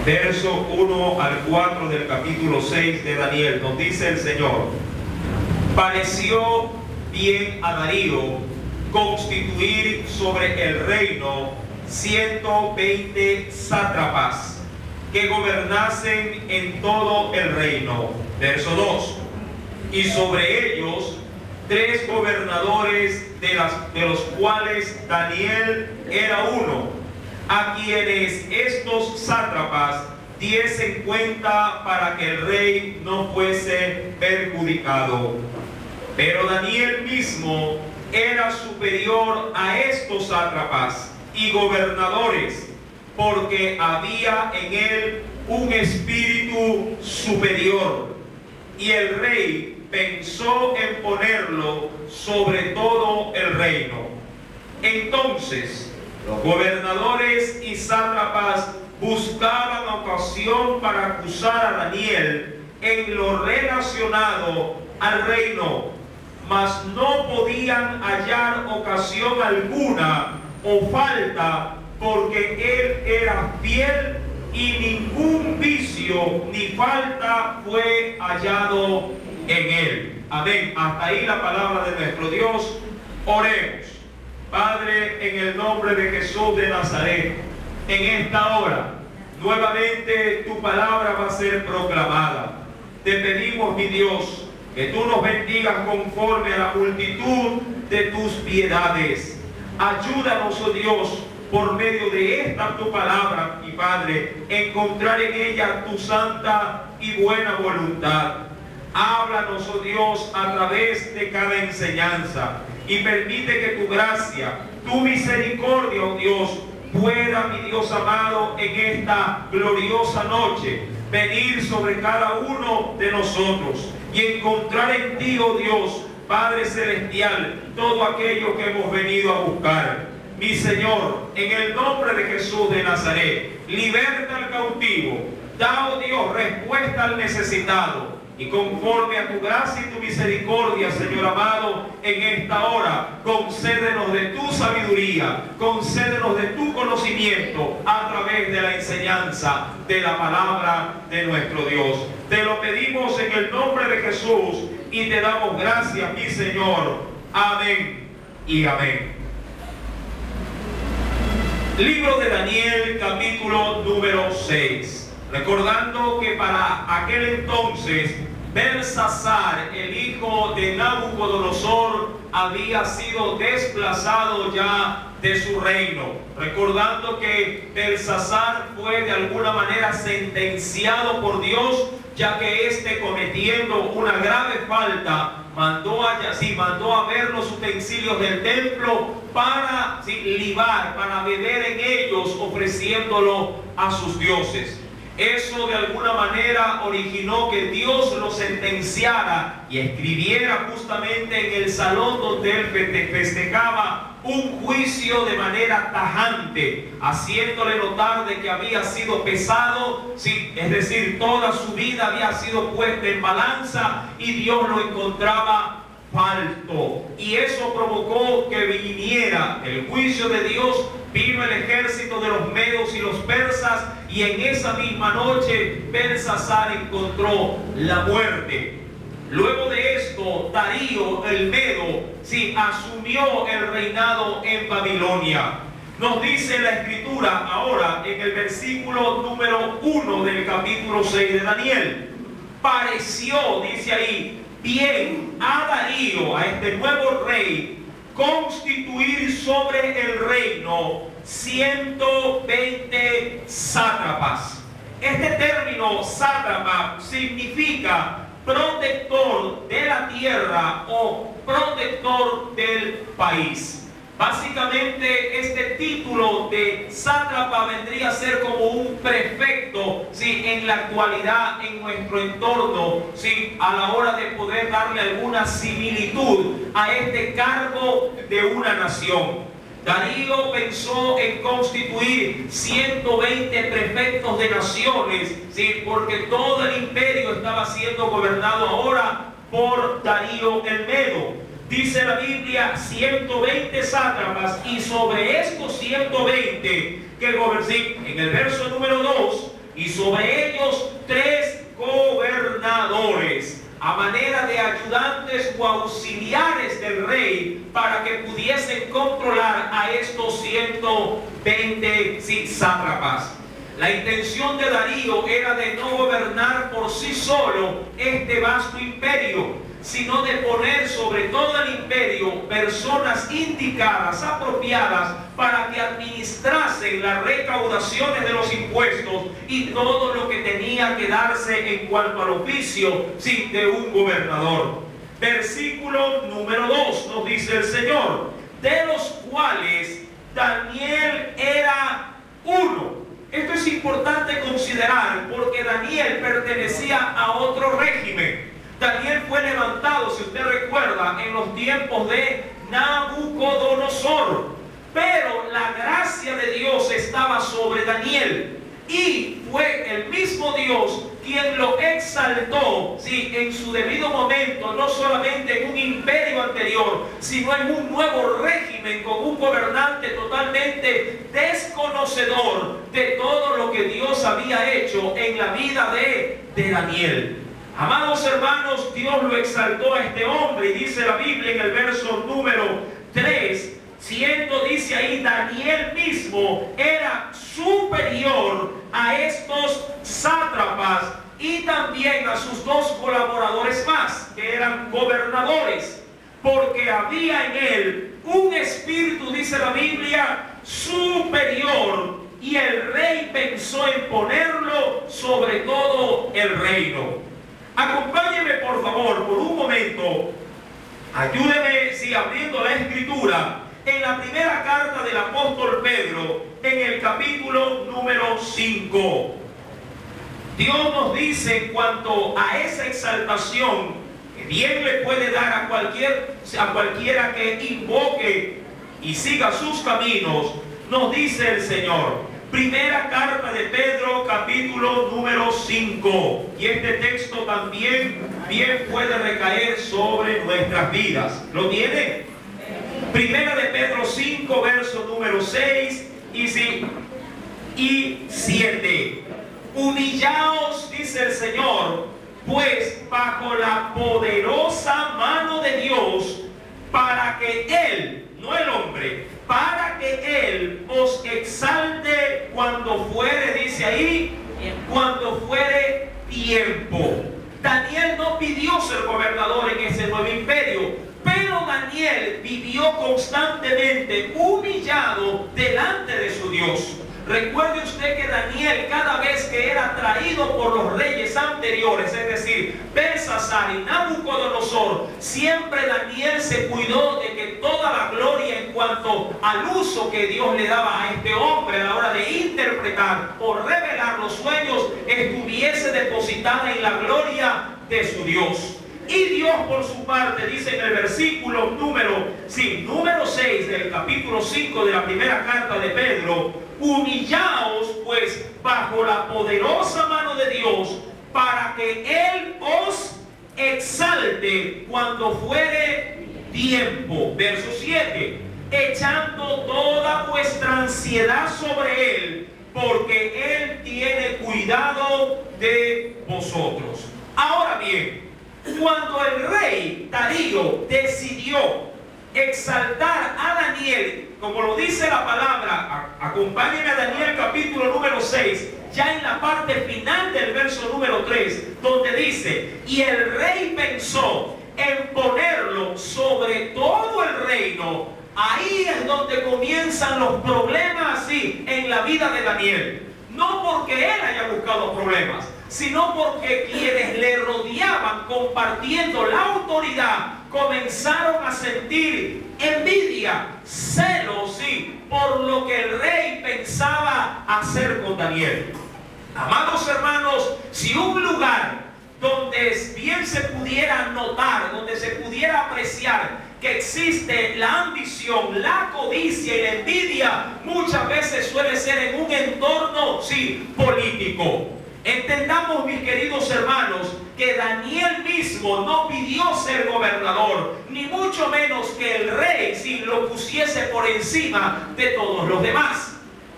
Verso 1 al 4 del capítulo 6 de Daniel, nos dice el Señor: pareció bien a Darío constituir sobre el reino 120 sátrapas que gobernasen en todo el reino. Verso 2: y sobre ellos 3 gobernadores, de los cuales Daniel era uno, a quienes estos sátrapas diesen cuenta para que el rey no fuese perjudicado. Pero Daniel mismo era superior a estos sátrapas y gobernadores, porque había en él un espíritu superior, y el rey pensó en ponerlo sobre todo el reino. Entonces los gobernadores y sátrapas buscaban ocasión para acusar a Daniel en lo relacionado al reino, mas no podían hallar ocasión alguna o falta, porque él era fiel y ningún vicio ni falta fue hallado en él. Amén. Hasta ahí la palabra de nuestro Dios. Oremos. Padre, en el nombre de Jesús de Nazaret, en esta hora nuevamente tu palabra va a ser proclamada. Te pedimos, mi Dios, que tú nos bendigas conforme a la multitud de tus piedades. Ayúdanos, oh Dios, por medio de esta tu palabra, mi Padre, encontrar en ella tu santa y buena voluntad. Háblanos, oh Dios, a través de cada enseñanza, y permite que tu gracia, tu misericordia, oh Dios, pueda, mi Dios amado, en esta gloriosa noche venir sobre cada uno de nosotros y encontrar en ti, oh Dios, Padre Celestial, todo aquello que hemos venido a buscar. Mi Señor, en el nombre de Jesús de Nazaret, liberta al cautivo, da, oh Dios, respuesta al necesitado, y conforme a tu gracia y tu misericordia, Señor amado, en esta hora, concédenos de tu sabiduría, concédenos de tu conocimiento a través de la enseñanza de la palabra de nuestro Dios. Te lo pedimos en el nombre de Jesús y te damos gracias, mi Señor. Amén y amén. Libro de Daniel, capítulo número 6. Recordando que para aquel entonces Belsasar, el hijo de Nabucodonosor, había sido desplazado ya de su reino. Recordando que Belsasar fue de alguna manera sentenciado por Dios, ya que éste, cometiendo una grave falta, mandó a ver los utensilios del templo para libar, para beber en ellos, ofreciéndolo a sus dioses. Eso de alguna manera originó que Dios lo sentenciara y escribiera justamente en el salón donde él festejaba un juicio de manera tajante, haciéndole notar de que había sido pesado, es decir, toda su vida había sido puesta en balanza y Dios lo encontraba falto. Y eso provocó que viniera el juicio de Dios. Vino el ejército de los medos y los persas, y en esa misma noche Belsasar encontró la muerte. Luego de esto, Darío el Medo asumió el reinado en Babilonia. Nos dice la Escritura ahora en el versículo número 1 del capítulo 6 de Daniel: pareció, dice ahí, bien a Darío, a este nuevo rey, constituir sobre el reino 120 sátrapas. Este término sátrapa significa protector de la tierra o protector del país. Básicamente este título de sátrapa vendría a ser como un prefecto, en la actualidad en nuestro entorno, a la hora de poder darle alguna similitud a este cargo de una nación. Darío pensó en constituir 120 prefectos de naciones, porque todo el imperio estaba siendo gobernado ahora por Darío el Medo. Dice la Biblia 120 sátrapas, y sobre estos 120 que en el verso número 2 y sobre ellos 3 gobernadores, a manera de ayudantes o auxiliares del rey, para que pudiesen controlar a estos 120 sátrapas. La intención de Darío era de no gobernar por sí solo este vasto imperio, sino de poner sobre todo el imperio personas indicadas, apropiadas, para que administrasen las recaudaciones de los impuestos y todo lo que tenía que darse en cuanto al oficio de un gobernador. Versículo número 2 nos dice el Señor, de los cuales Daniel era uno. Esto es importante considerar porque Daniel pertenecía a otro régimen. Daniel fue levantado, si usted recuerda, en los tiempos de Nabucodonosor. Pero la gracia de Dios estaba sobre Daniel. Y fue el mismo Dios quien lo exaltó, en su debido momento, no solamente en un imperio anterior, sino en un nuevo régimen con un gobernante totalmente desconocedor de todo lo que Dios había hecho en la vida de Daniel. Amados hermanos, Dios lo exaltó a este hombre y dice la Biblia en el verso número 3, dice ahí, Daniel mismo era superior a estos sátrapas y también a sus 2 colaboradores más, que eran gobernadores, porque había en él un espíritu, dice la Biblia, superior, y el rey pensó en ponerlo sobre todo el reino. Acompáñeme por favor por un momento, ayúdeme abriendo la escritura en la primera carta del apóstol Pedro, en el capítulo número 5. Dios nos dice en cuanto a esa exaltación que bien le puede dar a cualquiera que invoque y siga sus caminos, nos dice el Señor. Primera carta de Pedro, capítulo número 5. Y este texto también bien puede recaer sobre nuestras vidas. ¿Lo tiene? Primera de Pedro 5, verso número 6 y 7. Humillaos, dice el Señor, pues bajo la poderosa mano de Dios, para que Él, no el hombre, para que Él os exalte cuando fuere, dice ahí, cuando fuere tiempo. Daniel no pidió ser gobernador en ese nuevo imperio, pero Daniel vivió constantemente humillado delante de su Dios. Recuerde usted que Daniel, cada vez que era traído por los reyes anteriores, es decir, Belsasar y Nabucodonosor, siempre Daniel se cuidó de que toda la gloria en cuanto al uso que Dios le daba a este hombre a la hora de interpretar o revelar los sueños estuviese depositada en la gloria de su Dios. Y Dios por su parte dice en el versículo número 6 del capítulo 5 de la primera carta de Pedro: humillaos pues bajo la poderosa mano de Dios, para que Él os exalte cuando fuere tiempo. Verso 7: echando toda vuestra ansiedad sobre Él, porque Él tiene cuidado de vosotros. Ahora bien, cuando el rey Darío decidió exaltar a Daniel, como lo dice la palabra, acompáñenme a Daniel capítulo número 6, ya en la parte final del verso número 3, donde dice: y el rey pensó en ponerlo sobre todo el reino. Ahí es donde comienzan los problemas en la vida de Daniel. No porque él haya buscado problemas, sino porque quienes le rodeaban compartiendo la autoridad comenzaron a sentir envidia, celos, por lo que el rey pensaba hacer con Daniel. Amados hermanos, si un lugar donde bien se pudiera notar, donde se pudiera apreciar que existe la ambición, la codicia y la envidia, muchas veces suele ser en un entorno, político. Entendamos, mis queridos hermanos, que Daniel mismo no pidió ser gobernador, ni mucho menos que el rey lo pusiese por encima de todos los demás.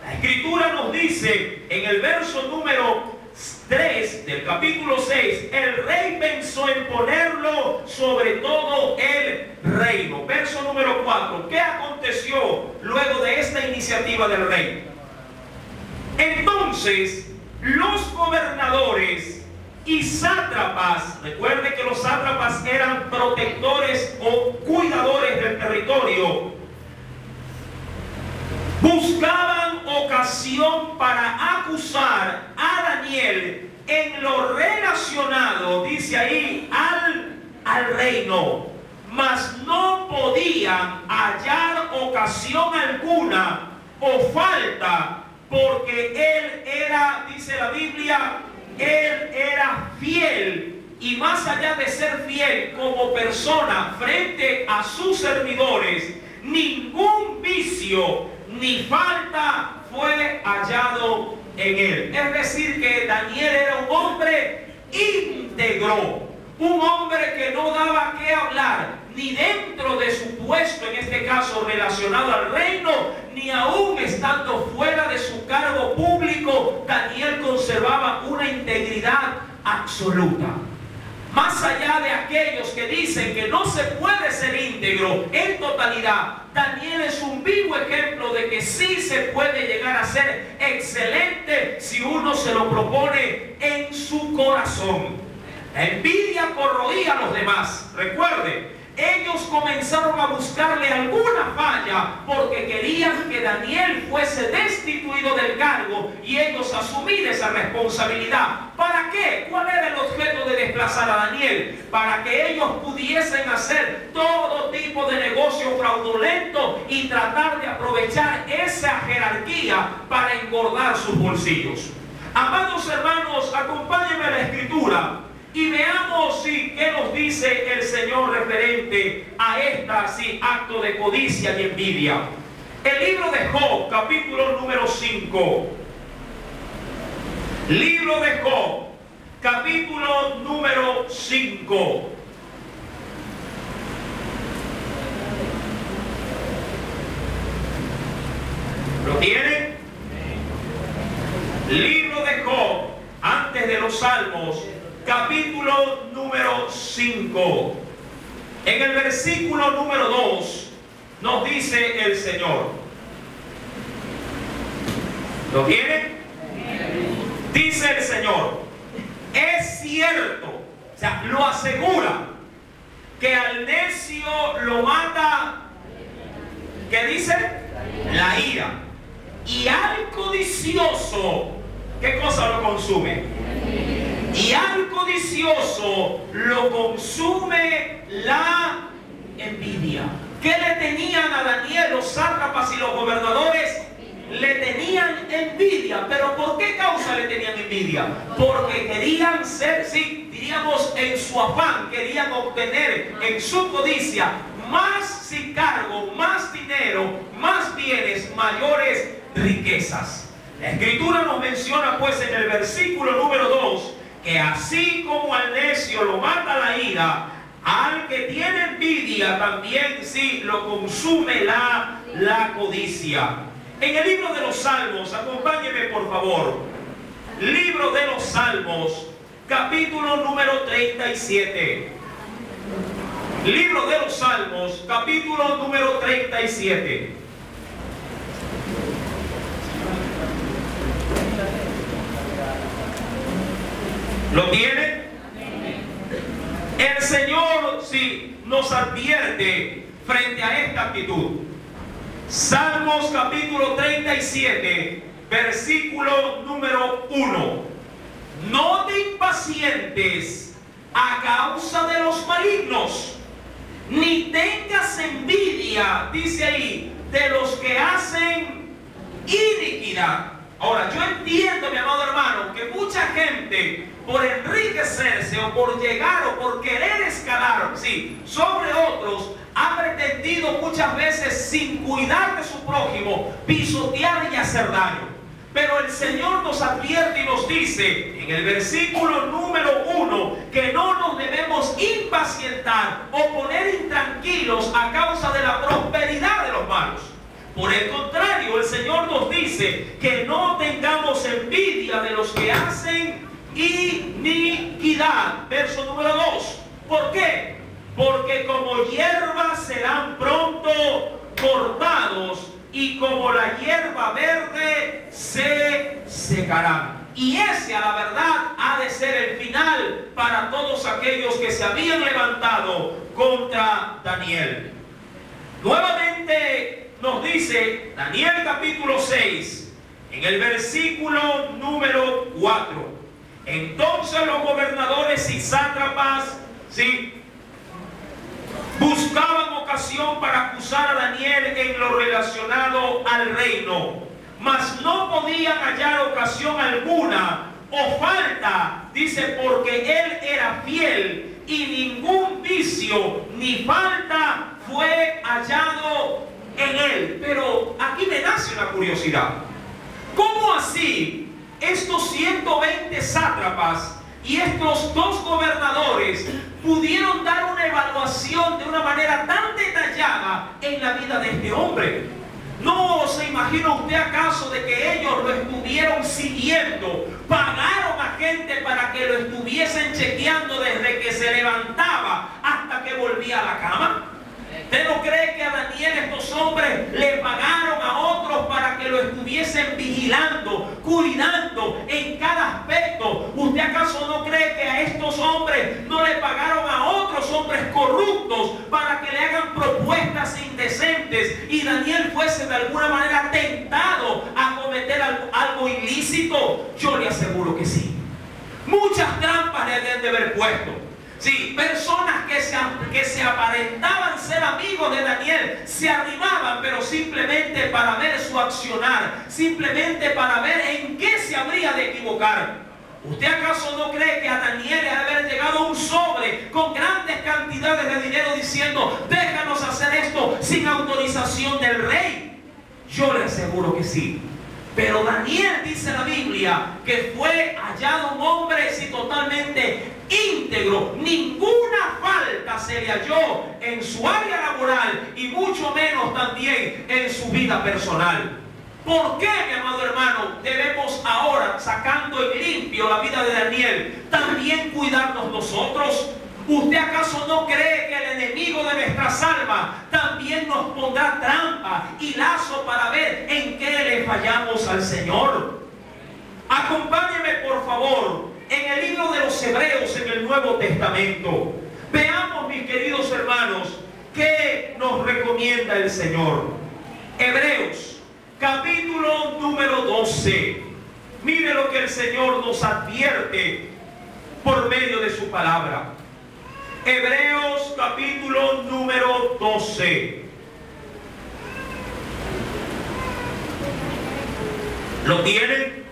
La Escritura nos dice en el verso número 3 del capítulo 6, el rey pensó en ponerlo sobre todo el reino. Verso número 4, ¿qué aconteció luego de esta iniciativa del rey? Entonces los gobernadores y sátrapas, recuerde que los sátrapas eran protectores o cuidadores del territorio, buscaban ocasión para acusar a Daniel en lo relacionado, dice ahí, al reino, mas no podían hallar ocasión alguna o falta, porque él era, dice la Biblia, él era fiel, y más allá de ser fiel como persona frente a sus servidores, ningún vicio ni falta fue hallado en él. Es decir, que Daniel era un hombre íntegro, un hombre que no daba qué hablar, ni dentro de su puesto, en este caso relacionado al reino, ni aún estando fuera de su cargo público. Daniel conservaba una integridad absoluta. Más allá de aquellos que dicen que no se puede ser íntegro en totalidad, Daniel es un vivo ejemplo de que sí se puede llegar a ser excelente si uno se lo propone en su corazón. La envidia corroía a los demás. Recuerde, ellos comenzaron a buscarle alguna falla porque querían que Daniel fuese destituido del cargo y ellos asumir esa responsabilidad. ¿Para qué? ¿Cuál era el objeto de desplazar a Daniel? Para que ellos pudiesen hacer todo tipo de negocio fraudulento y tratar de aprovechar esa jerarquía para engordar sus bolsillos. Amados hermanos, acompáñenme a la Escritura y veamos qué nos dice el Señor referente a acto de codicia y envidia. El libro de Job, capítulo número 5. Libro de Job, capítulo número 5. ¿Lo tienen? Libro de Job, antes de los Salmos, capítulo número 5. En el versículo número 2 nos dice el Señor. ¿Lo tienen? Dice el Señor, es cierto, o sea, lo asegura, que al necio lo mata, ¿qué dice? La ira. Y al codicioso, ¿qué cosa lo consume? Y al codicioso lo consume la envidia. ¿Qué le tenían a Daniel los sátrapas y los gobernadores? Le tenían envidia. ¿Pero por qué causa le tenían envidia? Porque querían ser, sí, diríamos en su afán, querían obtener en su codicia más cargo, más dinero, más bienes, mayores riquezas. La Escritura nos menciona pues en el versículo número 2 que así como al necio lo mata la ira, al que tiene envidia también sí lo consume la codicia. En el libro de los Salmos, acompáñenme por favor, libro de los Salmos, capítulo número 37. Libro de los Salmos, capítulo número 37. ¿Lo tiene? El Señor sí nos advierte frente a esta actitud. Salmos capítulo 37, versículo número 1. No te impacientes a causa de los malignos, ni tengas envidia, dice ahí, de los que hacen iniquidad. Ahora, yo entiendo, mi amado hermano, que mucha gente, por enriquecerse o por llegar o por querer escalar, sí, sobre otros, ha pretendido muchas veces, sin cuidar de su prójimo, pisotear y hacer daño. Pero el Señor nos advierte y nos dice en el versículo número 1 que no nos debemos impacientar o poner intranquilos a causa de la prosperidad de los malos. Por el contrario, el Señor nos dice que no tengamos envidia de los que hacen iniquidad. Verso número 2. ¿Por qué? Porque como hierba serán pronto cortados y como la hierba verde se secarán. Y ese, a la verdad, ha de ser el final para todos aquellos que se habían levantado contra Daniel. Nuevamente nos dice Daniel capítulo 6, en el versículo número 4. Entonces los gobernadores y sátrapas, ¿sí?, buscaban ocasión para acusar a Daniel en lo relacionado al reino, mas no podían hallar ocasión alguna o falta, dice, porque él era fiel y ningún vicio ni falta fue hallado en él. Pero aquí me nace una curiosidad. ¿Cómo así estos 120 sátrapas y estos dos gobernadores pudieron dar una evaluación de una manera tan detallada en la vida de este hombre? ¿No se imagina usted acaso de que ellos lo estuvieron siguiendo? Pagaron a gente para que lo estuviesen chequeando desde que se levantaba hasta que volvía a la cama. ¿Usted no cree que a Daniel estos hombres le pagaron a otros para que lo estuviesen vigilando, cuidando en cada aspecto? ¿Usted acaso no cree que a estos hombres no le pagaron a otros hombres corruptos para que le hagan propuestas indecentes y Daniel fuese de alguna manera tentado a cometer algo ilícito? Yo le aseguro que sí. Muchas trampas le habían de haber puesto. Sí, personas que se aparentaban ser amigos de Daniel se arrimaban, pero simplemente para ver su accionar, simplemente para ver en qué se habría de equivocar. ¿Usted acaso no cree que a Daniel le ha de haber llegado un sobre con grandes cantidades de dinero diciendo, déjanos hacer esto sin autorización del rey? Yo le aseguro que sí. Pero Daniel, dice la Biblia, que fue hallado un hombre totalmente íntegro. Ninguna falta se le halló en su área laboral y mucho menos también en su vida personal. ¿Por qué, mi amado hermano, debemos ahora, sacando en limpio la vida de Daniel, también cuidarnos nosotros? ¿Usted acaso no cree que el enemigo de nuestras almas también nos pondrá trampa y lazo para ver en qué le fallamos al Señor? Acompáñeme, por favor, en el libro de los Hebreos, en el Nuevo Testamento. Veamos, mis queridos hermanos, qué nos recomienda el Señor. Hebreos, capítulo número 12. Mire lo que el Señor nos advierte por medio de su palabra. Hebreos capítulo número 12. ¿Lo tienen?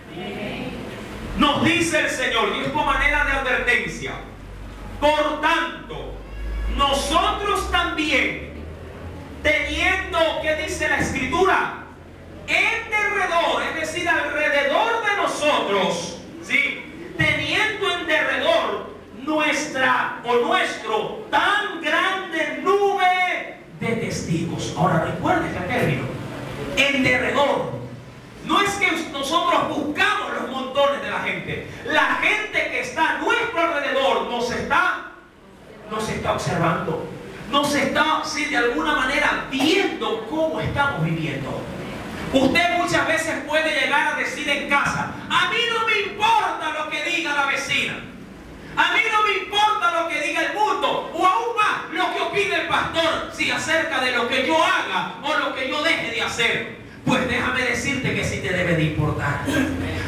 Nos dice el Señor, y es por manera de advertencia: por tanto, nosotros también, teniendo, ¿qué dice la Escritura? En derredor, es decir, alrededor de nosotros, ¿sí?, teniendo en derredor nuestro tan grande nube de testigos. Ahora recuerde este término, en derredor. No es que nosotros buscamos los montones de la gente. La gente que está a nuestro alrededor nos está observando. Nos está, sí, de alguna manera viendo cómo estamos viviendo. Usted muchas veces puede llegar a decir en casa: a mí no me importa lo que diga la vecina, a mí no me importa lo que diga el mundo, o aún más lo que opine el pastor, si acerca de lo que yo haga o lo que yo deje de hacer. Pues déjame decirte que sí te debe de importar.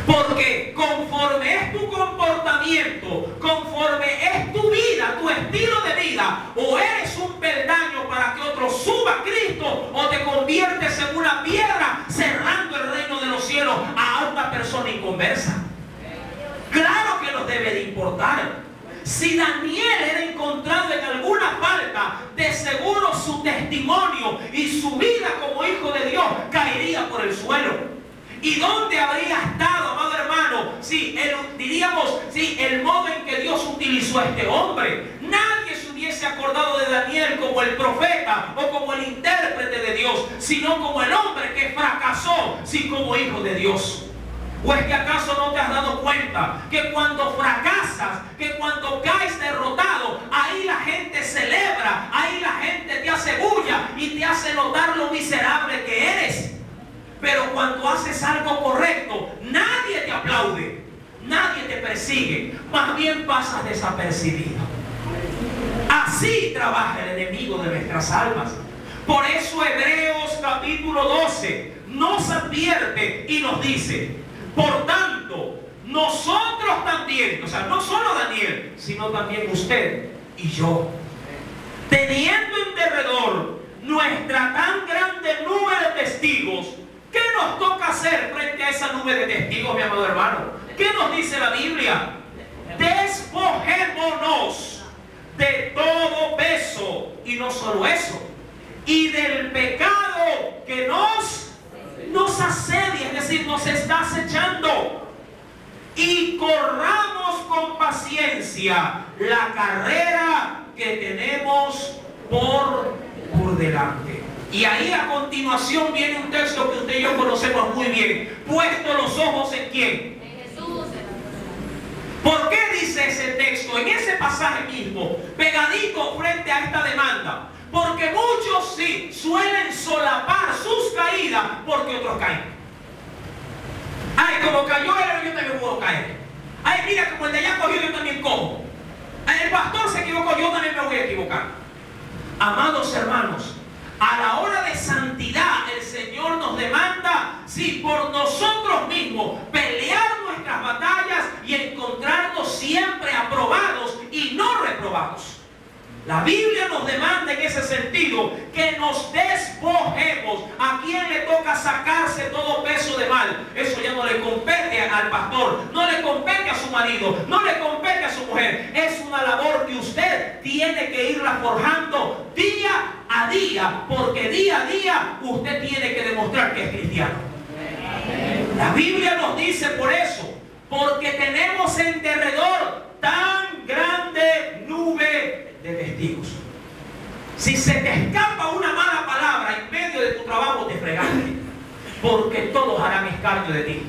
Porque conforme es tu comportamiento, conforme es tu vida, tu estilo de vida, o eres un peldaño para que otro suba a Cristo, o te conviertes en una piedra cerrando el reino de los cielos a una persona inconversa. Claro que nos debe de importar. Si Daniel era encontrado en alguna falta, de seguro su testimonio y su vida como hijo de Dios caería por el suelo. ¿Y dónde habría estado, amado hermano, si el modo en que Dios utilizó a este hombre? Nadie se hubiese acordado recordado de Daniel como el profeta o como el intérprete de Dios, sino como el hombre que fracasó, sí, como hijo de Dios. ¿O es que acaso no te has dado cuenta que cuando fracasas, que cuando caes derrotado, ahí la gente celebra, ahí la gente te hace bulla y te hace notar lo miserable que eres? Pero cuando haces algo correcto, nadie te aplaude, nadie te persigue, más bien pasas desapercibido. Así trabaja el enemigo de nuestras almas. Por eso Hebreos capítulo 12 nos advierte y nos dice: por tanto, nosotros también, o sea, no solo Daniel, sino también usted y yo, teniendo en derredor nuestra tan grande nube de testigos, ¿qué nos toca hacer frente a esa nube de testigos, mi amado hermano? ¿Qué nos dice la Biblia? Despojémonos de todo peso, y no solo eso, y del pecado que nos asedia, es decir, nos está acechando, y corramos con paciencia la carrera que tenemos por delante. Y ahí a continuación viene un texto que usted y yo conocemos muy bien: puesto los ojos ¿en quién? En Jesús. ¿Por qué dice ese texto en ese pasaje mismo, pegadito frente a esta demanda? Porque muchos sí suelen solapar sus caídas porque otros caen. Ay, como cayó él, yo también puedo caer. Ay, mira, como el de allá cogió, yo también cojo. Ay, el pastor se equivocó, yo también me voy a equivocar. Amados hermanos, a la hora de santidad el Señor nos demanda, sí, por nosotros mismos, pelear nuestras batallas y encontrarnos siempre aprobados y no reprobados. La Biblia nos demanda en ese sentido que nos despojemos. ¿A quién le toca sacarse todo peso de mal? Eso ya no le compete al pastor, no le compete a su marido, no le compete a su mujer. Es una labor que usted tiene que irla forjando día a día, porque día a día usted tiene que demostrar que es cristiano. La Biblia nos dice por eso, porque tenemos en derredor tan grande nube de testigos. Si se te escapa una mala palabra en medio de tu trabajo, te fregaste, porque todos harán escarnio de ti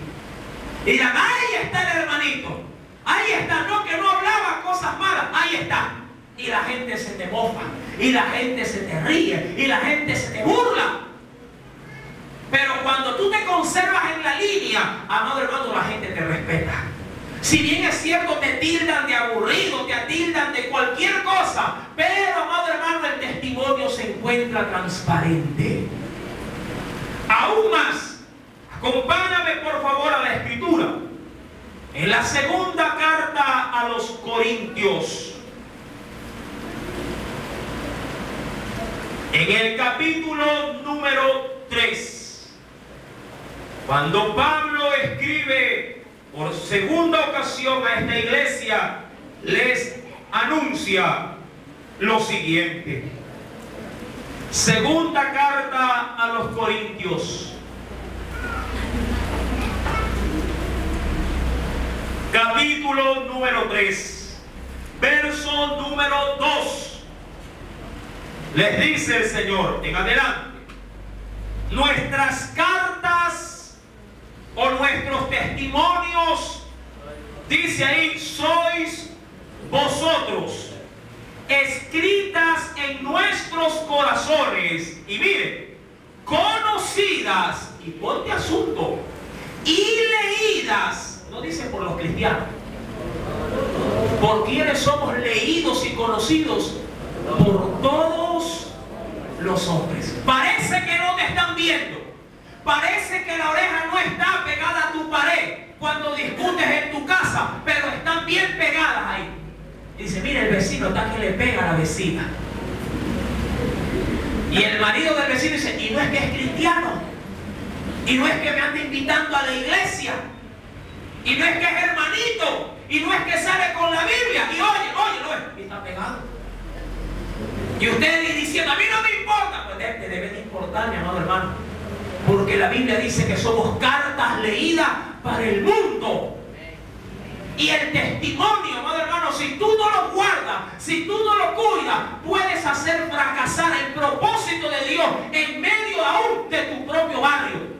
y dirán: ahí está el hermanito, ahí está, no, que no hablaba cosas malas, ahí está. Y la gente se te mofa, y la gente se te ríe, y la gente se te burla. Pero cuando tú te conservas en la línea, amado hermano, la gente te respeta. Si bien es cierto, te tildan de aburrido, te tildan de cualquier cosa, pero, amado hermano, el testimonio se encuentra transparente. Aún más, acompáñame por favor a la Escritura. En la segunda carta a los Corintios, en el capítulo número 3, cuando Pablo escribe por segunda ocasión a esta iglesia, les anuncia lo siguiente. Segunda carta a los Corintios, capítulo número 3, verso número 2. Les dice el Señor en adelante: nuestras cartas o nuestros testimonios, dice ahí, sois vosotros, escritas en nuestros corazones, y mire, conocidas, y ponte asunto, y leídas, no dice por los cristianos, por quienes somos leídos y conocidos por todos los hombres. Parece que no te están viendo, parece que la oreja no está pegada a tu pared cuando discutes en tu casa, pero están bien pegadas ahí. Y dice: mira, el vecino está que le pega a la vecina. Y el marido del vecino dice: y no es que es cristiano, y no es que me anda invitando a la iglesia, y no es que es hermanito, y no es que sale con la Biblia, y oye, no es, y está pegado. Y usted diciendo: a mí no me importa. Pues te debe de importar, mi amado hermano, porque la Biblia dice que somos cartas leídas para el mundo. Y el testimonio, amado hermano, si tú no lo guardas, si tú no lo cuidas, puedes hacer fracasar el propósito de Dios en medio aún de tu propio barrio.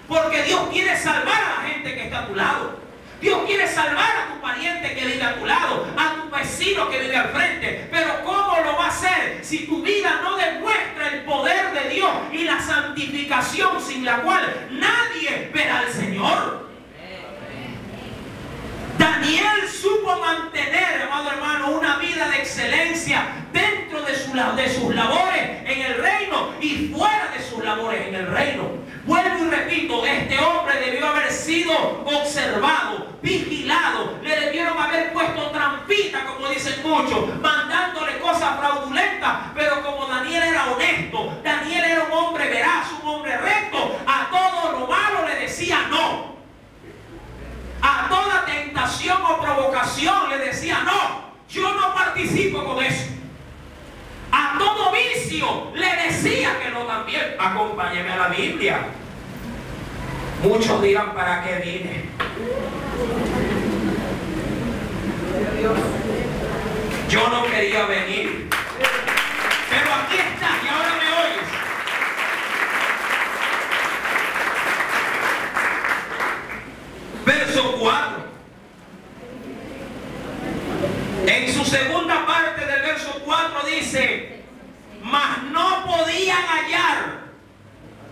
Porque Dios quiere salvar a la gente que está a tu lado. Dios quiere salvar a tu pariente que vive a tu lado, a tu vecino que vive al frente. Pero ¿cómo lo va a hacer si tu vida no demuestra el poder de Dios y la santificación sin la cual nadie verá al Señor? Daniel supo mantener, amado hermano, una vida de excelencia dentro de sus labores en el reino y fuera de sus labores en el reino. Vuelvo y repito, este hombre debió haber sido observado, vigilado, le debieron haber puesto trampita, como dicen muchos, mandándole cosas fraudulentas, pero como Daniel era honesto, Daniel era un hombre veraz, un hombre recto, a todo lo malo le decía no. A toda tentación o provocación le decía no, yo no participo con eso. A todo vicio le decía que no también. Acompáñeme a la Biblia. Muchos dirán, ¿para qué vine? Yo no quería venir, pero aquí está y ahora me oyes. Verso 4. En su segunda parte del verso 4 dice: mas no podían hallar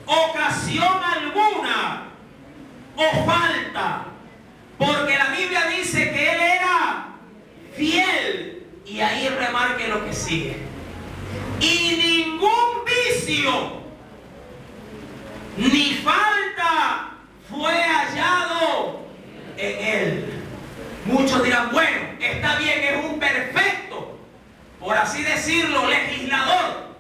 ocasión alguna o falta, porque la Biblia dice que él era fiel. Y ahí remarque lo que sigue: y ningún vicio ni falta fue hallado en él. Muchos dirán, bueno, está bien, es un perfecto, por así decirlo, legislador.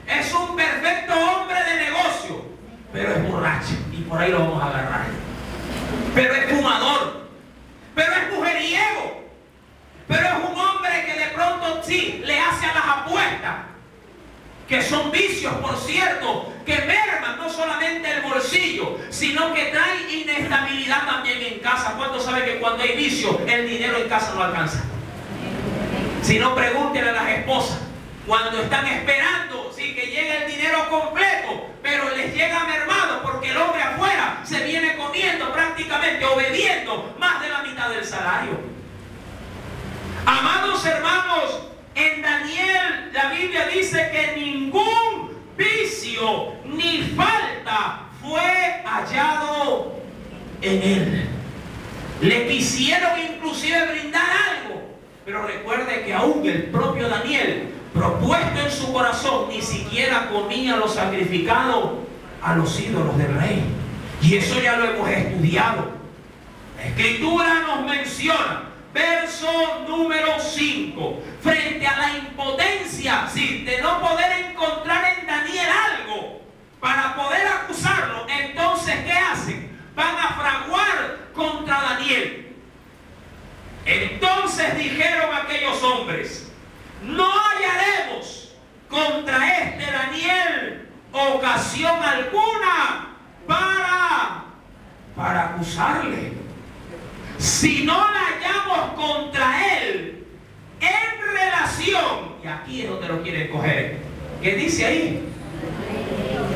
Es un perfecto hombre de negocio, pero es borracho, y por ahí lo vamos a agarrar. Pero es fumador, pero es mujeriego, pero es un hombre que de pronto sí le hace a las apuestas, que son vicios, por cierto, que merman no solamente el bolsillo, sino que trae inestabilidad también en casa. ¿Cuántos saben que cuando hay vicio, el dinero en casa no alcanza? Si no, pregúntenle a las esposas, cuando están esperando sí, que llegue el dinero completo, pero les llega mermado porque el hombre afuera se viene comiendo prácticamente, obediendo más de la mitad del salario. Amados hermanos, en Daniel la Biblia dice que ningún vicio ni falta fue hallado en él. Le quisieron inclusive brindar algo, pero recuerde que aún el propio Daniel, propuesto en su corazón, ni siquiera comía lo sacrificado a los ídolos del rey. Y eso ya lo hemos estudiado. La Escritura nos menciona, verso número 5, frente a la impotencia, sí, de no poder encontrar en Daniel algo para poder acusarlo. Entonces, ¿qué hacen? Van a fraguar contra Daniel. Entonces dijeron aquellos hombres: no hallaremos contra este Daniel ocasión alguna para acusarle. Si no la hallamos contra él en relación, y aquí es donde lo quieren coger, ¿qué dice ahí?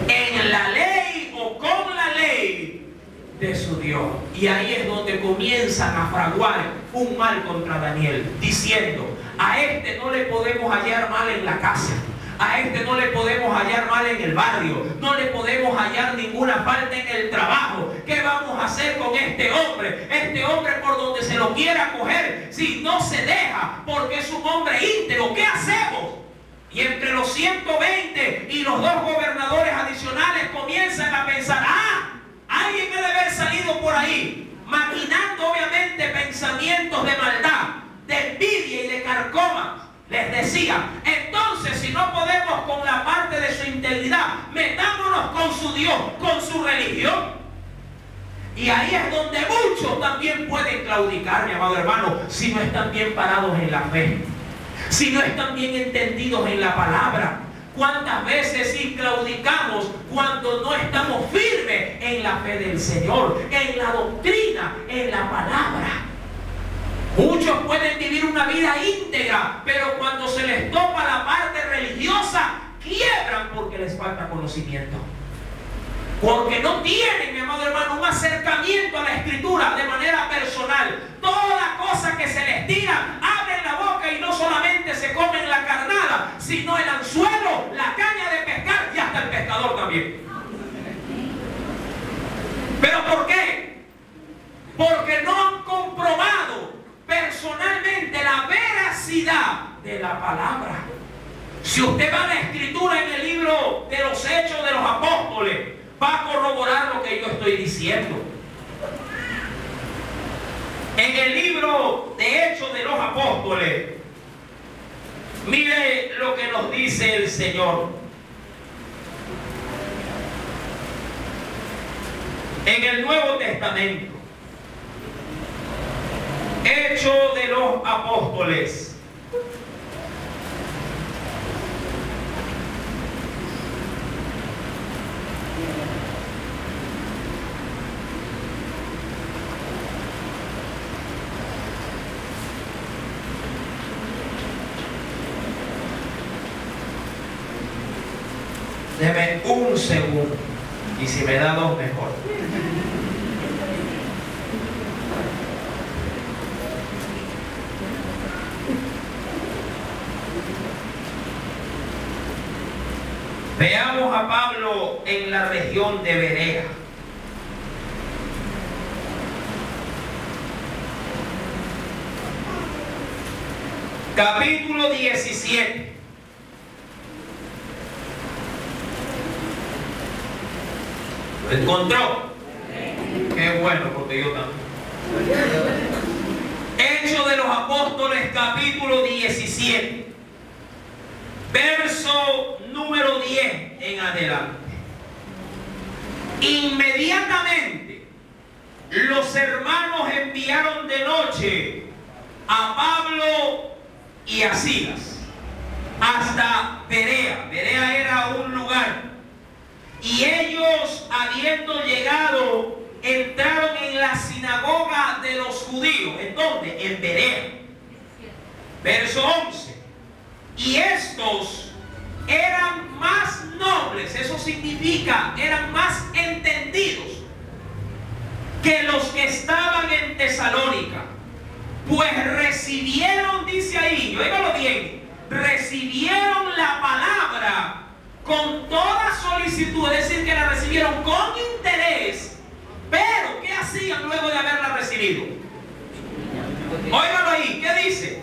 En la ley o con la ley de su Dios. Y ahí es donde comienzan a fraguar un mal contra Daniel, diciendo: a este no le podemos hallar mal en la casa, a este no le podemos hallar mal en el barrio, no le podemos hallar ninguna falta en el trabajo. ¿Qué vamos a hacer con este hombre? Este hombre, por donde se lo quiera coger, si no se deja, porque es un hombre íntegro, ¿qué hacemos? Y entre los 120 y los 2 gobernadores adicionales comienzan a pensar: alguien debe haber salido por ahí, maquinando obviamente pensamientos de maldad, de envidia y de carcoma. Les decía, entonces si no podemos con la parte de su integridad, metámonos con su Dios, con su religión. Y ahí es donde muchos también pueden claudicar, mi amado hermano, si no están bien parados en la fe, si no están bien entendidos en la palabra. ¿Cuántas veces sí claudicamos cuando no estamos firmes en la fe del Señor, en la doctrina, en la palabra? vivir una vida íntegra, pero cuando se les topa la parte religiosa, quiebran porque les falta conocimiento. Porque no tienen, mi amado hermano, un acercamiento a la Escritura de manera personal. Toda cosa que se les tira, abren la boca y no solamente se comen la carnada, sino el anzuelo, la caña de pescar y hasta el pescador también. ¿Pero por qué? Porque no han comprobado personalmente la veracidad de la palabra. Si usted va a la Escritura en el libro de los Hechos de los Apóstoles, va a corroborar lo que yo estoy diciendo. En el libro de Hechos de los Apóstoles, mire lo que nos dice el Señor. En el Nuevo Testamento, Hechos de los Apóstoles, deme un segundo y si me da dos mejor. Veamos a Pablo en la región de Berea. Capítulo 17. ¿Lo encontró? Qué bueno, porque yo también. Hechos de los Apóstoles, capítulo 17. Verso número 10 en adelante. Inmediatamente los hermanos enviaron de noche a Pablo y a Silas hasta Berea. Berea era un lugar. Y ellos, habiendo llegado, entraron en la sinagoga de los judíos. ¿En dónde? En Berea. Verso 11. Y estos eran más nobles, eso significa, eran más entendidos que los que estaban en Tesalónica, pues recibieron, dice ahí, óigalo bien, recibieron la palabra con toda solicitud, es decir, que la recibieron con interés. Pero ¿qué hacían luego de haberla recibido? Óigalo ahí, ¿qué dice?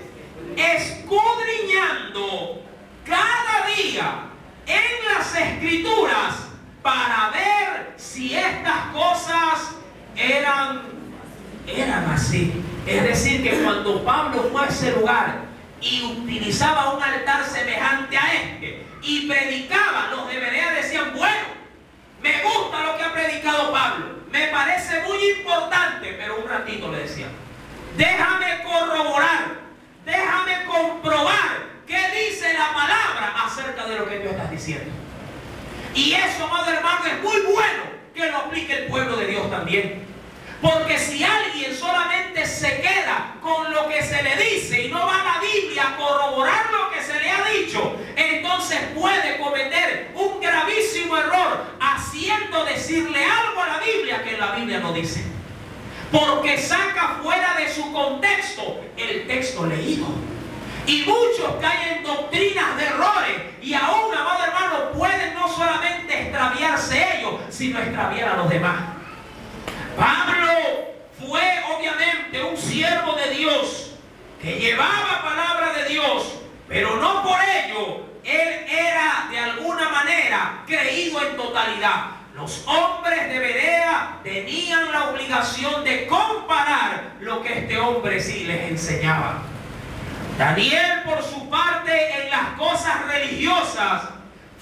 Escudriñando cada día en las Escrituras para ver si estas cosas eran así. Es decir, que cuando Pablo fue a ese lugar y utilizaba un altar semejante a este y predicaba, los de Berea decían: bueno, me gusta lo que ha predicado Pablo, me parece muy importante, pero un ratito le decían: déjame corroborar, déjame comprobar qué dice la palabra acerca de lo que tú estás diciendo. Y eso, amado hermano, es muy bueno que lo aplique el pueblo de Dios también. Porque si alguien solamente se queda con lo que se le dice y no va a la Biblia a corroborar lo que se le ha dicho, entonces puede cometer un gravísimo error haciendo decirle algo a la Biblia que la Biblia no dice. Porque saca fuera de su contexto el texto leído. Y muchos caen en doctrinas de errores y aún, amado hermano, pueden no solamente extraviarse ellos, sino extraviar a los demás. Pablo fue obviamente un siervo de Dios que llevaba palabra de Dios, pero no por ello él era de alguna manera creído en totalidad. Los hombres de Berea tenían la obligación de comparar lo que este hombre sí les enseñaba. Daniel, por su parte, en las cosas religiosas,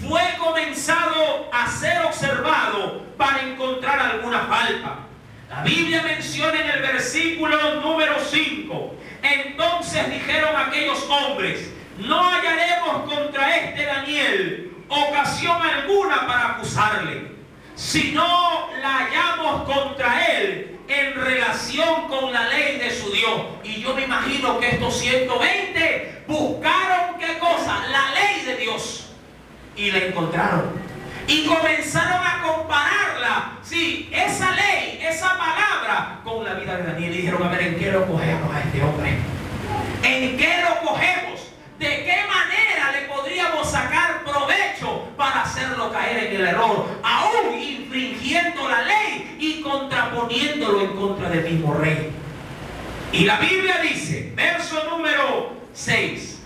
fue comenzado a ser observado para encontrar alguna falta. La Biblia menciona en el versículo número 5: entonces dijeron aquellos hombres: no hallaremos contra este Daniel ocasión alguna para acusarle, sino la hallamos contra él en relación con la ley de su Dios. Y Y yo me imagino que estos 120 buscaron, ¿qué cosa? La ley de Dios. Y la encontraron. Y comenzaron a compararla, sí, esa ley, esa palabra, con la vida de Daniel. Y dijeron, a ver, ¿en qué lo cogemos a este hombre? ¿En qué lo cogemos? ¿De qué manera le podríamos sacar provecho para hacerlo caer en el error? Aún infringiendo la ley y contraponiéndolo en contra del mismo rey. Y la Biblia dice, verso número 6,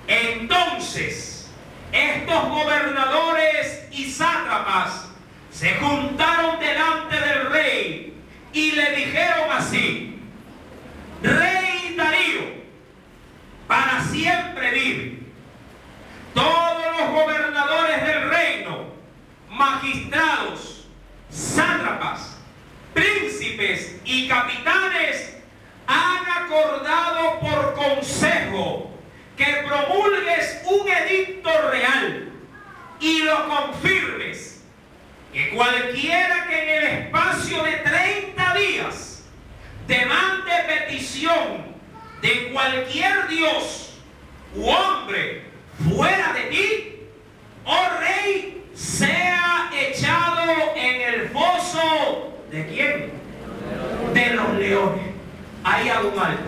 entonces estos gobernadores y sátrapas se juntaron delante del rey y le dijeron así: Rey Darío, para siempre vive. Todos los gobernadores del reino, magistrados, sátrapas, príncipes y capitanes han acordado por consejo que promulgues un edicto real y lo confirmes, que cualquiera que en el espacio de 30 días demande petición de cualquier dios u hombre fuera de ti, oh rey, sea echado en el foso ¿de quién? De los leones. Ahí hago un alto.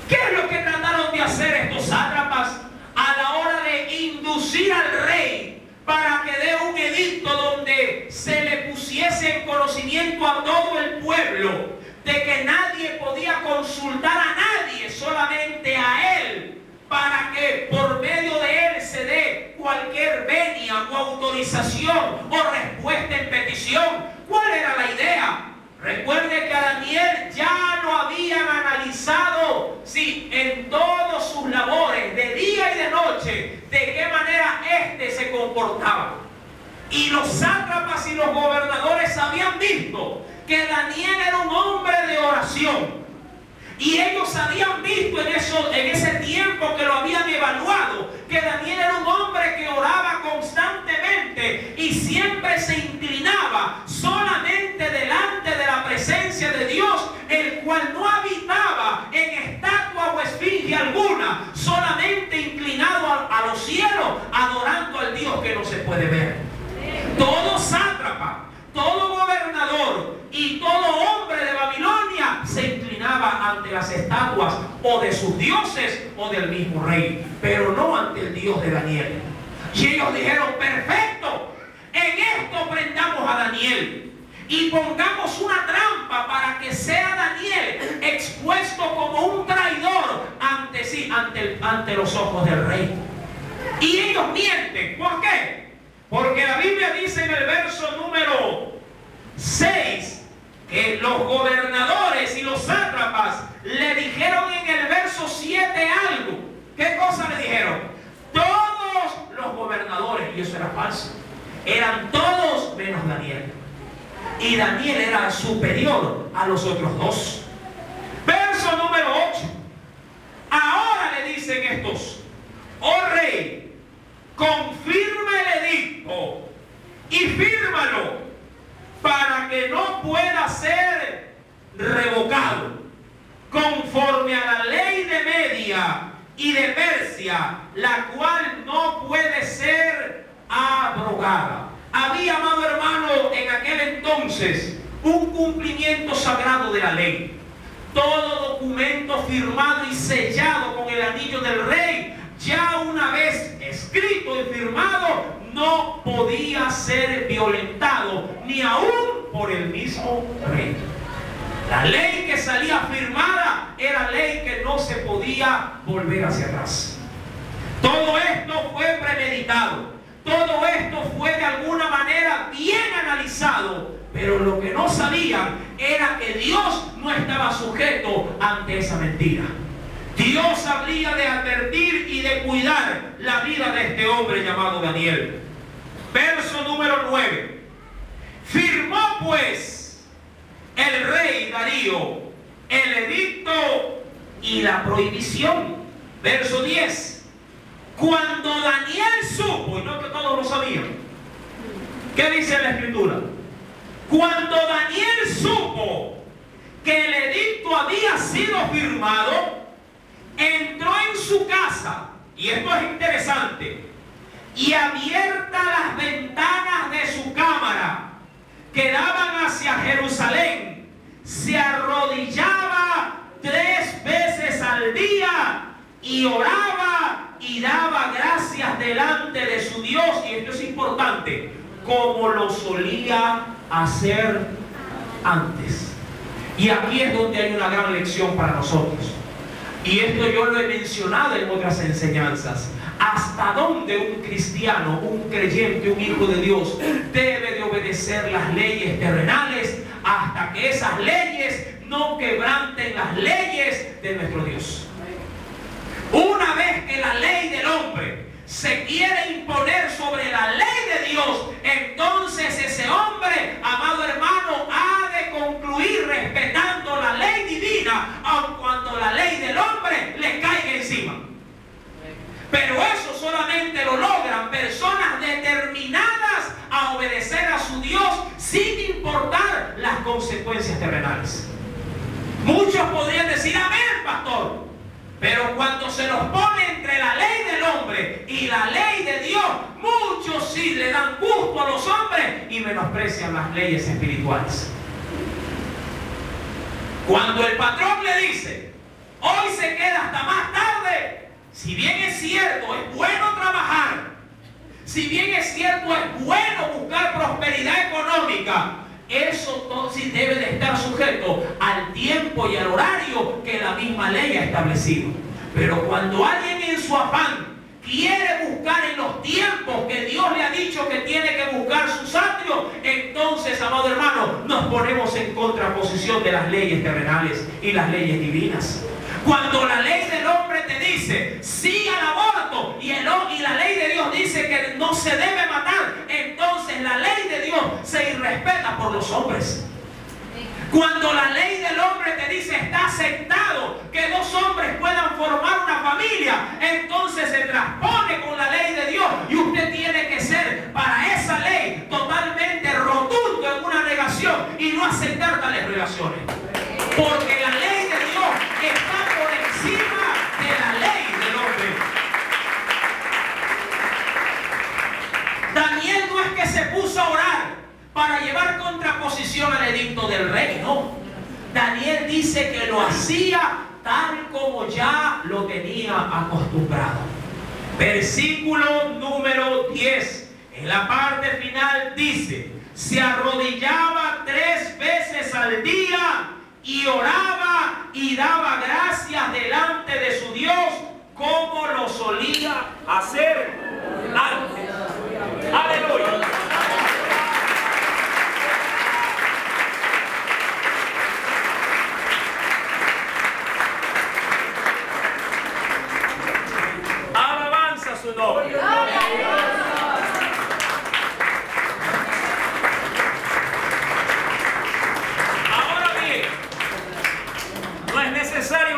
¿Qué es lo que trataron de hacer estos sátrapas a la hora de inducir al rey para que dé un edicto donde se le pusiese en conocimiento a todo el pueblo de que nadie podía consultar a nadie, solamente a él, para que por medio de él se dé cualquier venia o autorización o respuesta en petición? ¿Cuál era la idea? Recuerde que a Daniel ya lo habían analizado, sí, en todas sus labores, de día y de noche, de qué manera éste se comportaba. Y los sátrapas y los gobernadores habían visto que Daniel era un hombre de oración. Y ellos habían visto en ese tiempo que lo habían evaluado, que Daniel era un hombre que oraba constantemente y siempre se inclinaba solamente delante de la presencia de Dios, el cual no habitaba en estatua o esfinge alguna, solamente inclinado a los cielos, adorando al Dios que no se puede ver. Todo sátrapa, todo gobernador y todo hombre de Babilonia se inclinaba ante las estatuas o de sus dioses o del mismo rey, pero no ante el Dios de Daniel. Y ellos dijeron: perfecto, en esto prendamos a Daniel y pongamos una trampa para que sea Daniel expuesto como un traidor ante los ojos del rey. Y ellos mienten. ¿Por qué? Porque la Biblia dice en el verso número 6 que los gobernadores y los sátrapas le dijeron en el verso 7 algo. ¿Qué cosa le dijeron? Todos los gobernadores, y eso era falso, eran todos menos Daniel. Y Daniel era superior a los otros dos. Verso número 8. Ahora le dicen estos: oh rey, confirma el edicto y fírmalo para que no pueda ser revocado, conforme a la ley de Media y de Persia, la cual no puede ser abrogada. Había, amado hermano, en aquel entonces un cumplimiento sagrado de la ley. Todo documento firmado y sellado con el anillo del rey, ya una vez escrito y firmado, no podía ser violentado, ni aún por el mismo rey. La ley que salía firmada era ley que no se podía volver hacia atrás. Todo esto fue premeditado. Todo esto fue de alguna manera bien analizado, pero lo que no sabían era que Dios no estaba sujeto ante esa mentira. Dios habría de advertir y de cuidar la vida de este hombre llamado Daniel. Verso número 9. Firmó pues el rey Darío el edicto y la prohibición. Verso 10. Cuando Daniel supo, y no que todos lo sabían, ¿qué dice la escritura? Cuando Daniel supo que el edicto había sido firmado, entró en su casa, y esto es interesante, y abiertas las ventanas de su cámara que daban hacia Jerusalén, se arrodillaba 3 veces al día y oraba y daba gracias delante de su Dios. Y esto es importante, como lo solía hacer antes. Y aquí es donde hay una gran lección para nosotros. Y esto yo lo he mencionado en otras enseñanzas. ¿Hasta dónde un cristiano, un creyente, un hijo de Dios debe de obedecer las leyes terrenales? Hasta que esas leyes no quebranten las leyes de nuestro Dios. Una vez que la ley del hombre se quiere imponer sobre la ley de Dios, entonces ese hombre, amado hermano, ha de concluir respetando la ley divina, aun cuando la ley del hombre le caiga encima. Pero eso solamente lo logran personas determinadas a obedecer a su Dios sin importar las consecuencias terrenales. Muchos podrían decir amén, pastor, pero cuando se los pone entre la ley del hombre y la ley de Dios, muchos sí le dan gusto a los hombres y menosprecian las leyes espirituales. Cuando el patrón le dice, hoy se queda hasta más tarde, si bien es cierto, es bueno trabajar, si bien es cierto, es bueno buscar prosperidad económica, eso entonces debe de estar sujeto al tiempo y al horario que la misma ley ha establecido. Pero cuando alguien en su afán quiere buscar en los tiempos que Dios le ha dicho que tiene que buscar sus atrios, entonces, amado hermano, nos ponemos en contraposición de las leyes terrenales y las leyes divinas. Cuando la ley del hombre te dice sí al aborto y la ley de Dios dice que no se debe matar, entonces la ley de Dios se irrespeta por los hombres. Cuando la ley del hombre te dice está aceptado que 2 hombres puedan formar una familia, entonces se transpone con la ley de Dios y usted tiene que ser para esa ley totalmente rotundo en una negación y no aceptar tales relaciones. Porque la ley de Dios está por encima de la ley del hombre. Daniel no es que se puso a orar para llevar contraposición al edicto del rey, no. Daniel dice que lo hacía tal como ya lo tenía acostumbrado. Versículo número 10, en la parte final dice, se arrodillaba 3 veces al día y oraba y daba gracias delante de su Dios como lo solía hacer antes. Aleluya. Alabanza a su nombre.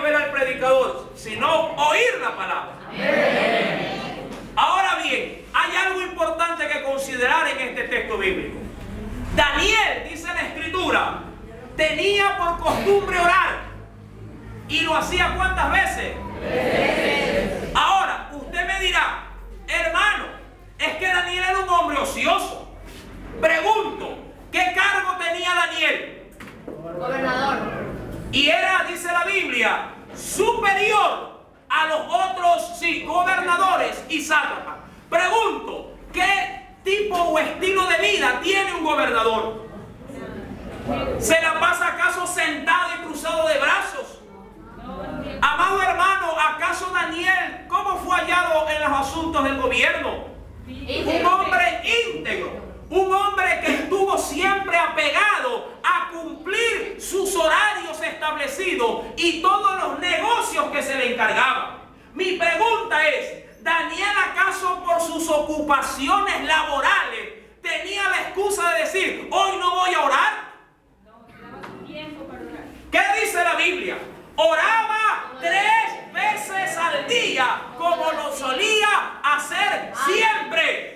Ver al predicador, sino oír la palabra. Ahora bien, hay algo importante que considerar en este texto bíblico. Daniel, dice la escritura, tenía por costumbre orar y lo hacía ¿cuántas veces? 3. Ahora, usted me dirá, hermano, es que Daniel era un hombre ocioso. Pregunto, ¿qué cargo tenía Daniel? Gobernador. Y era, dice la Biblia, superior a los otros, sí, gobernadores y sátrapas. Pregunto, ¿qué tipo o estilo de vida tiene un gobernador? ¿Se la pasa acaso sentado y cruzado de brazos? Amado hermano, ¿acaso Daniel, cómo fue hallado en los asuntos del gobierno? Un hombre íntegro. Un hombre que estuvo siempre apegado a cumplir sus horarios establecidos y todos los negocios que se le encargaban. Mi pregunta es, ¿Daniel acaso por sus ocupaciones laborales tenía la excusa de decir, hoy no voy a orar? No, daba su tiempo para orar. ¿Qué dice la Biblia? Oraba 3 veces al día, como lo solía hacer siempre.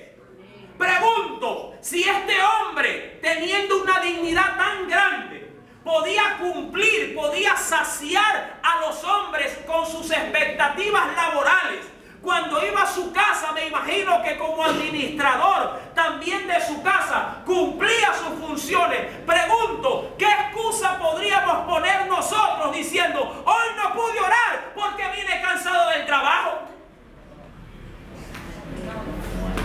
Pregunto, si este hombre, teniendo una dignidad tan grande, podía cumplir, podía saciar a los hombres con sus expectativas laborales. Cuando iba a su casa, me imagino que como administrador también de su casa, cumplía sus funciones. Pregunto, ¿qué excusa podríamos poner nosotros diciendo, hoy no pude orar porque vine cansado del trabajo?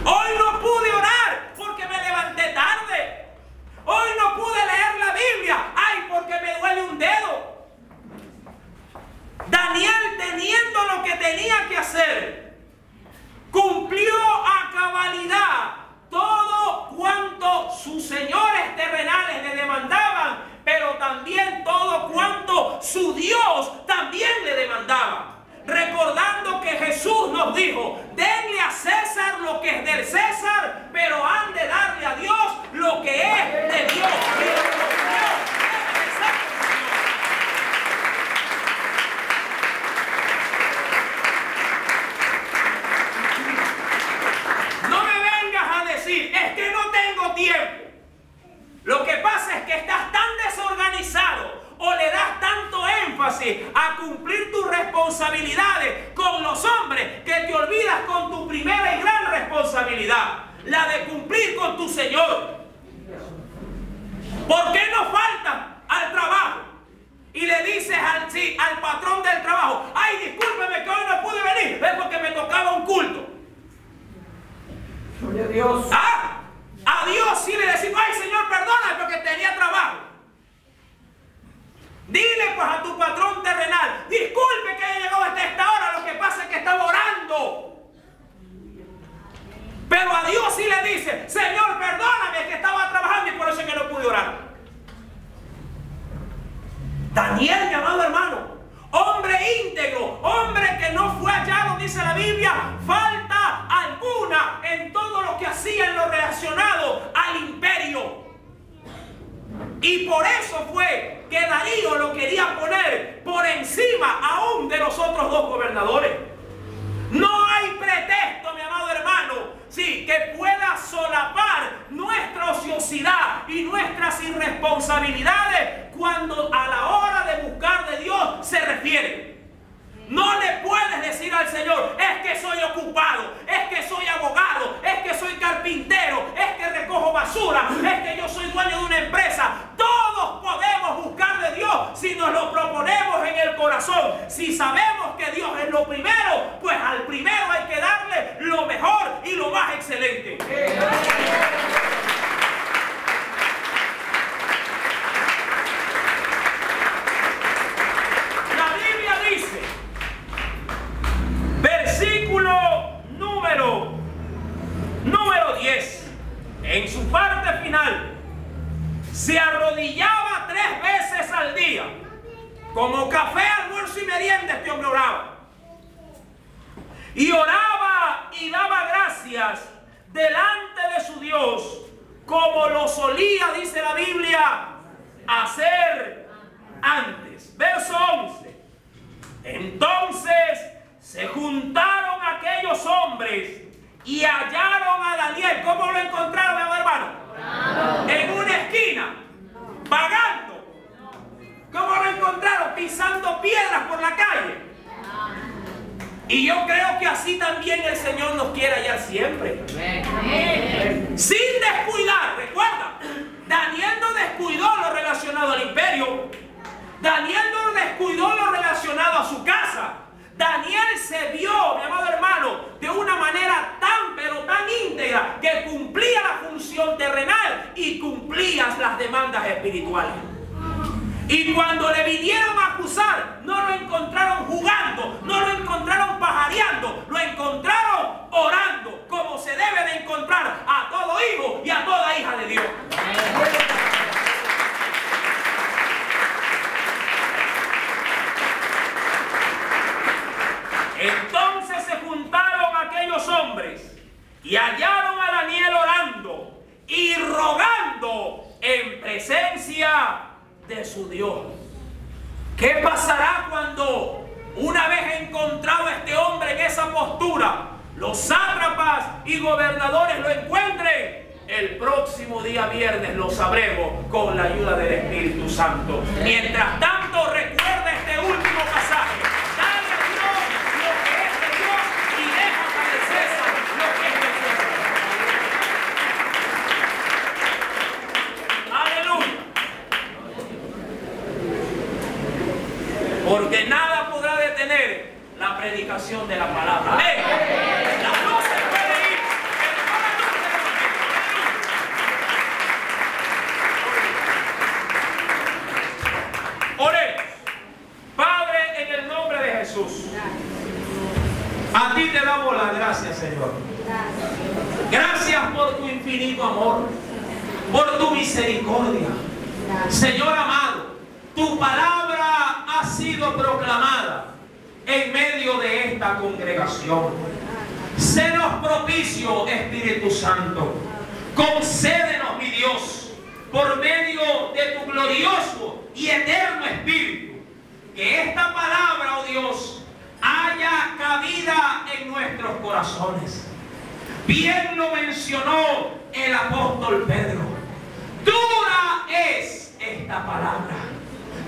Hoy no pude orar porque me levanté tarde. Hoy no pude leer la Biblia, ay, porque me duele un dedo. Daniel, teniendo lo que tenía que hacer, cumplió a cabalidad todo cuanto sus señores terrenales le demandaban, pero también todo cuanto su Dios también le demandaba. Recordando que Jesús nos dijo, denle a César lo que es del César, pero han de darle a Dios lo que es de Dios. No me vengas a decir, es que no tengo tiempo. Lo que pasa es que estás tan desorganizado o le das tanto énfasis a cumplir tus responsabilidades con los hombres que te olvidas con tu primera y gran responsabilidad, la de cumplir con tu Señor. ¿Por qué no faltas al trabajo y le dices al patrón del trabajo, ay, discúlpeme que hoy no pude venir, es porque me tocaba un culto? Gloria a Dios. A Dios sí le decimos, ay, Señor, perdona porque tenía trabajo. Dile pues a tu patrón terrenal, disculpe que haya llegado hasta esta hora, lo que pasa es que estaba orando. Pero a Dios sí le dice, Señor, perdóname que estaba trabajando y por eso es que no pude orar. Daniel, mi amado hermano, hombre íntegro, hombre que no fue hallado, dice la Biblia, falta alguna en todo lo que hacía en lo relacionado al imperio. Y por eso fue que Darío lo quería poner por encima aún de los otros dos gobernadores. No hay pretexto, mi amado hermano, sí, que pueda solapar nuestra ociosidad y nuestras irresponsabilidades cuando a la hora de buscar de Dios se refiere. No le puedes decir al Señor, es que soy ocupado, es que soy abogado, es que soy carpintero, es que recojo basura, es que yo soy dueño de una empresa. Todos podemos buscar de Dios si nos lo proponemos en el corazón. Si sabemos que Dios es lo primero, pues al primero hay que darle lo mejor y lo más excelente. Número 10, en su parte final, se arrodillaba 3 veces al día, como café, almuerzo y merienda. Este hombre oraba. Y oraba y daba gracias delante de su Dios, como lo solía, dice la Biblia, hacer antes. Verso 11. Entonces se juntaron aquellos hombres y hallaron a Daniel. ¿Cómo lo encontraron, mi hermano? En una esquina, vagando. ¿Cómo lo encontraron? Pisando piedras por la calle. Y yo creo que así también el Señor nos quiere hallar siempre. Sin descuidar. Recuerda, Daniel no descuidó lo relacionado al imperio. Daniel no descuidó lo relacionado a su casa. Daniel se vio, mi amado hermano, de una manera tan, pero tan íntegra, que cumplía la función terrenal y cumplía las demandas espirituales. Y cuando le vinieron a acusar, no lo encontraron jugando, no lo encontraron pajareando, lo encontraron orando, como se debe de encontrar a todo hijo y a toda hija de Dios. Entonces se juntaron aquellos hombres y hallaron a Daniel orando y rogando en presencia de su Dios. ¿Qué pasará cuando, una vez encontrado este hombre en esa postura, los sátrapas y gobernadores lo encuentren? el próximo día viernes lo sabremos con la ayuda del Espíritu Santo. Mientras tanto, recuerda este último pasaje. Dale a Dios lo que es de Dios y deja para el César lo que es de César. Aleluya. Porque nada podrá detener la predicación de la palabra. ¡Amén! La luz se puede ir, pero no la luz del Evangelio. Oremos. Padre, en el nombre de Jesús, a ti te damos las gracias, Señor. Gracias por tu infinito amor, por tu misericordia. Señor amado, tu palabra ha sido proclamada en medio de esta congregación. Sénos propicio, Espíritu Santo. Concédenos, mi Dios, por medio de tu glorioso y eterno Espíritu, que esta palabra, oh Dios, haya cabida en nuestros corazones. Bien lo mencionó el apóstol Pedro. Dura es esta palabra,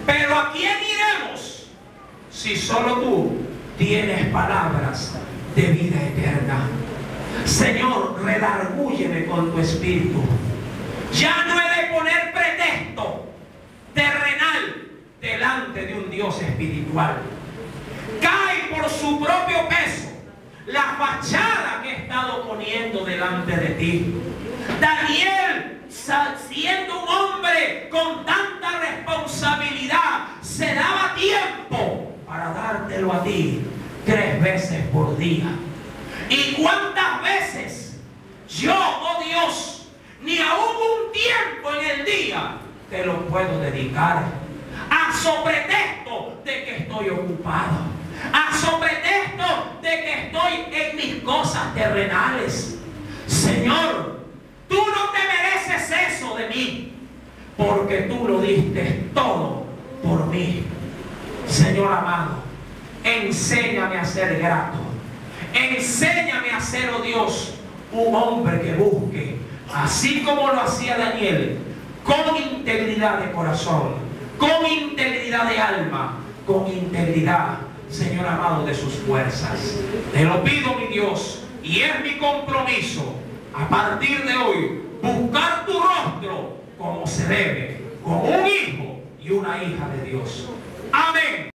pero ¿a quién iremos si solo tú tienes palabras de vida eterna? Señor, redargúyeme con tu espíritu. Ya no he de poner pretexto terrenal delante de un Dios espiritual. Cae por su propio peso la fachada que he estado poniendo delante de ti. Daniel, siendo un hombre con tanta responsabilidad, se daba tiempo para dártelo a ti 3 veces por día. ¿Y cuántas veces yo, oh Dios, ni aún un tiempo en el día te lo puedo dedicar? A sobretexto de que estoy ocupado, a sobretexto de que estoy en mis cosas terrenales. Señor, tú no te mereces eso de mí, porque tú lo diste todo por mí. Señor amado, enséñame a ser grato. Enséñame a ser, oh Dios, un hombre que busque, así como lo hacía Daniel, con integridad de corazón, con integridad de alma, con integridad, Señor amado, de sus fuerzas. Te lo pido, mi Dios, y es mi compromiso, a partir de hoy, buscar tu rostro como se debe, como un hijo y una hija de Dios. Amén.